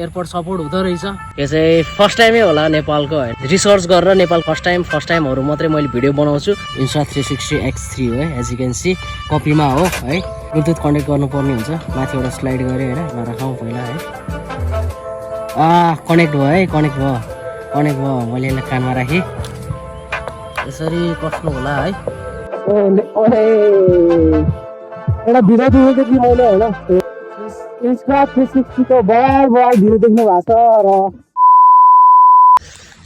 Airport support हुँदो रहेछ। यो चाहिँ फर्स्ट टाइमै होला नेपालको है, रिसर्च गरेर नेपाल फर्स्ट टाइमहरू मात्रै मैले भिडियो बनाउँछु। इन्स्टा 360 X3 हो है, एज यु क्यान सी कपीमा हो है। ब्लुटुथ कनेक्ट गर्नुपर्ने हुन्छ, माथिबाट स्लाइड गरेँ होइन, नराखौँ पहिला है। कनेक्ट भयो है, कनेक्ट भयो। मैले यसलाई कानमा राखेँ, यसरी कस्नु होला है। एउटा भिडियो देखेको थिएँ मैले होइन, इन्स्टा 360 को बराबर भिडियो देख्नु भएको छ र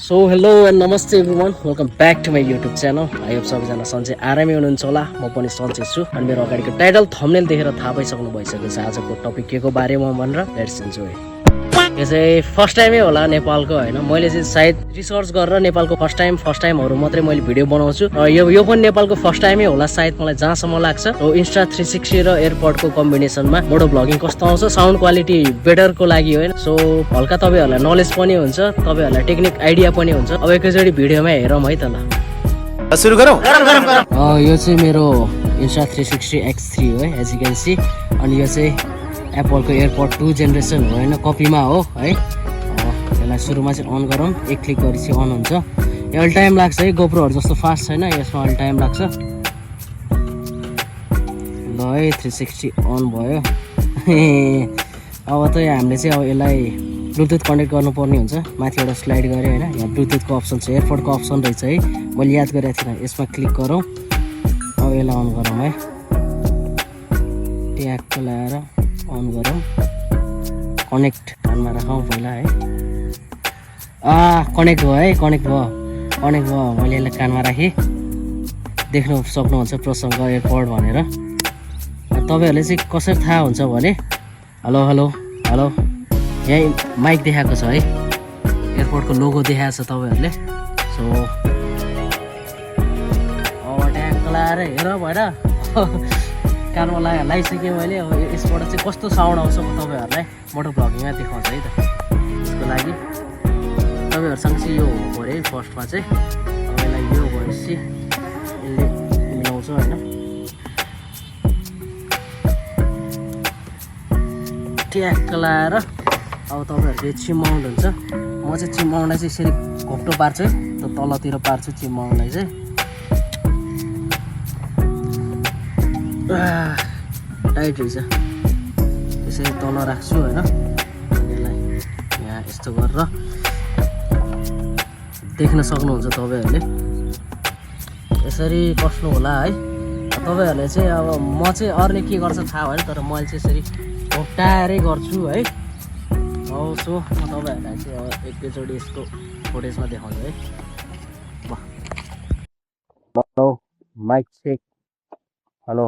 सो हेलो एन्ड नमस्ते everyone, welcome back to my YouTube channel. I hope सबैजना सन्चै आरामै हुनुहुन्छ होला, म पनि सन्चै छु। अनि मेरो अगाडिको टाइटल थम्बनेल देखेर थाहा पाइसक्नु भइसकेको छ आजको टपिक के को बारेमा भनेर। Let's enjoy. यो चाहिँ फर्स्ट टाइमै होला नेपालको होइन, मैले चाहिँ सायद रिसर्च गरेर नेपालको फर्स्ट टाइमहरू मात्रै मैले भिडियो बनाउँछु र यो पनि नेपालको फर्स्ट टाइमै होला सायद, मलाई जहाँसम्म लाग्छ। र इन्स्टा 360 र एयरपोर्टको कम्बिनेसनमा मोटो भ्लगिङ कस्तो आउँछ, साउन्ड क्वालिटी बेटरको लागि होइन। सो हल्का तपाईँहरूलाई नलेज पनि हुन्छ, तपाईँहरूलाई टेक्निक आइडिया पनि हुन्छ। अब एकैचोटि भिडियोमा हेरौँ है त। ल सुरु गरौँ। यो चाहिँ मेरो इन्स्टा 360 X3 हो है, एज यु क्यान सी। अनि यो चाहिँ एप्पलको एयरपोर्ट 2 जेनेरेसन हो होइन, कपीमा हो है। यसलाई सुरुमा चाहिँ अन गरौँ, एक क्लिक गरेपछि अन हुन्छ। यो अलि टाइम लाग्छ है, गोप्रोहरू जस्तो फास्ट छैन, यसमा अलि टाइम लाग्छ। ल है 360 अन भयो। अब त हामीले चाहिँ अब यसलाई ब्लुटुथ कनेक्ट गर्नुपर्ने हुन्छ, माथिबाट स्लाइड गरेँ होइन। यहाँ ब्लुटुथको अप्सन छ, एयरपोर्टको अप्सन रहेछ है, मैले याद गरेको थिइनँ। यसमा क्लिक गरौँ, अब यसलाई अन गरौँ है। ट्यागको ल्याएर अन गरौँ, कनेक्ट कानमा राखौँ पहिला है। कनेक्ट भयो। मैले यसलाई कानमा राखेँ, देख्नु सक्नुहुन्छ प्रसङ्ग एयरपोर्ट भनेर। तपाईँहरूले चाहिँ कसरी थाहा हुन्छ भने हेलो यहीँ माइक देखाएको छ है, एयरपोर्टको लोगो देखाएको छ तपाईँहरूले। सो ट्याग लगाएर हेर भएर कानमा लगाइसकेँ मैले। अब यसबाट चाहिँ कस्तो साउन्ड आउँछ म तपाईँहरूलाई मोटो भ्लगिङमा देखाउँछु है त। त्यसको लागि तपाईँहरूसँग चाहिँ यो हुनु पऱ्यो है फर्स्टमा चाहिँ। अब यसलाई यो भएपछि यसले मिलाउँछ होइन। ट्याग लगाएर अब तपाईँहरूको चिमाउन्ट हुन्छ। म चाहिँ चिमाउन्टलाई चाहिँ यसरी घोप्टो पार्छु है, त तलतिर पार्छु चिमाउन्टलाई चाहिँ। टाइट रहेछ, यसरी तल राख्छु होइन। यसलाई यहाँ यस्तो गरेर देख्न सक्नुहुन्छ तपाईँहरूले, यसरी कस्नु होला है। तपाईँहरूले चाहिँ अब म चाहिँ अरूले के गर्छ थाहा भएन, तर मैले चाहिँ यसरी घोप्टाएरै गर्छु है। अब सो म तपाईँहरूलाई चाहिँ अब एकैचोटि यसको फुटेजमा देखाउँछु है। हेलो माइक चेक, हेलो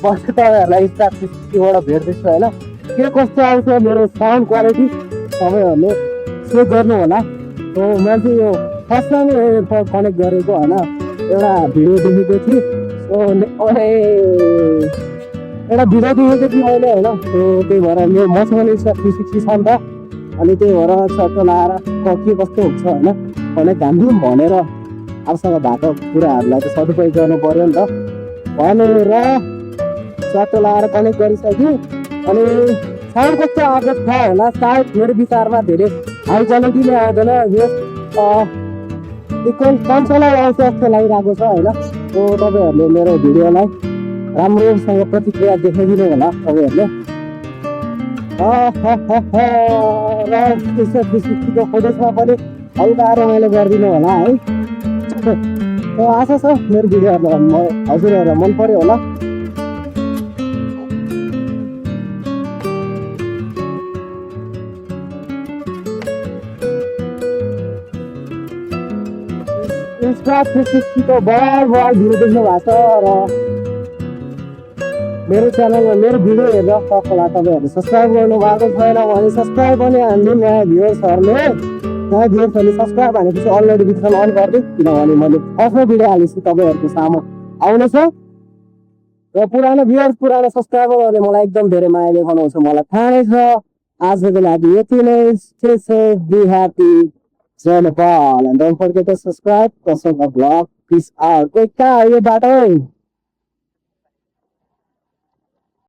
बस तपाईँहरूलाई स्टार 360बाट भेट्दैछु होइन। के कस्तो आउँछ मेरो साउन्ड क्वालिटी तपाईँहरूले चेक गर्नु होला। मैले चाहिँ यो फर्स्ट टाइम कनेक्ट गरेको होइन, एउटा भिडियो देखेको थिएँ। मैले होइन, त्यही भएर मेरो मसँग स्टार 360 छ नि त। अनि त्यही भएर सट्ट लाएर के कस्तो हुन्छ होइन, कनेक्ट हान्दिउँ भनेर आफूसँग भएको कुराहरूलाई त सदुपयोग गर्नु पऱ्यो नि त भनेर सट्टो लगाएर कनेक्ट गरिसक्यो। अनि साउन्ड कस्तो आएको थाहा होला, सायद मेरो विचारमा धेरै हाई क्वालिटी नै आउँदैन, कन्सोललाई आउँछ जस्तो लागिरहेको छ होइन। तपाईँहरूले मेरो भिडियोलाई राम्रोसँग प्रतिक्रिया देखाइदिनु होला तपाईँहरूले। र त्यसको फोटोजमा पनि हल्का रमाइलो गरिदिनु होला है। आशा छ मेरो भिडियोहरूलाई हजुरहरूलाई मन पर्यो होला। इन्स्टा 360 को बराबर भिडियो देख्नु भएको छ र मेरो च्यानलमा मेरो भिडियो हेरेर तपाईँहरूले सब्सक्राइब गर्नु भएको छैन भने सब्सक्राइब पनि हान्नु। नयाँ भ्युअर्सहरूले सब्सक्राइब भनेपछि अल नोटिफिकेसन अन गरिदिउँ, किनभने मैले फर्स्टमा भिडियो हालेपछि तपाईँहरूको सामु आउनेछ। र पुरानो भ्युअर्स पुरानो सब्सक्राइबरहरूले मलाई एकदम धेरै माया देखाउनुहुन्छ, मलाई थाहा नै छ। आजको लागि यति नै। Stay safe, be happy, Jay Nepal, and don't forget to subscribe. Also the vlog. Peace out. Quick, यो बाटो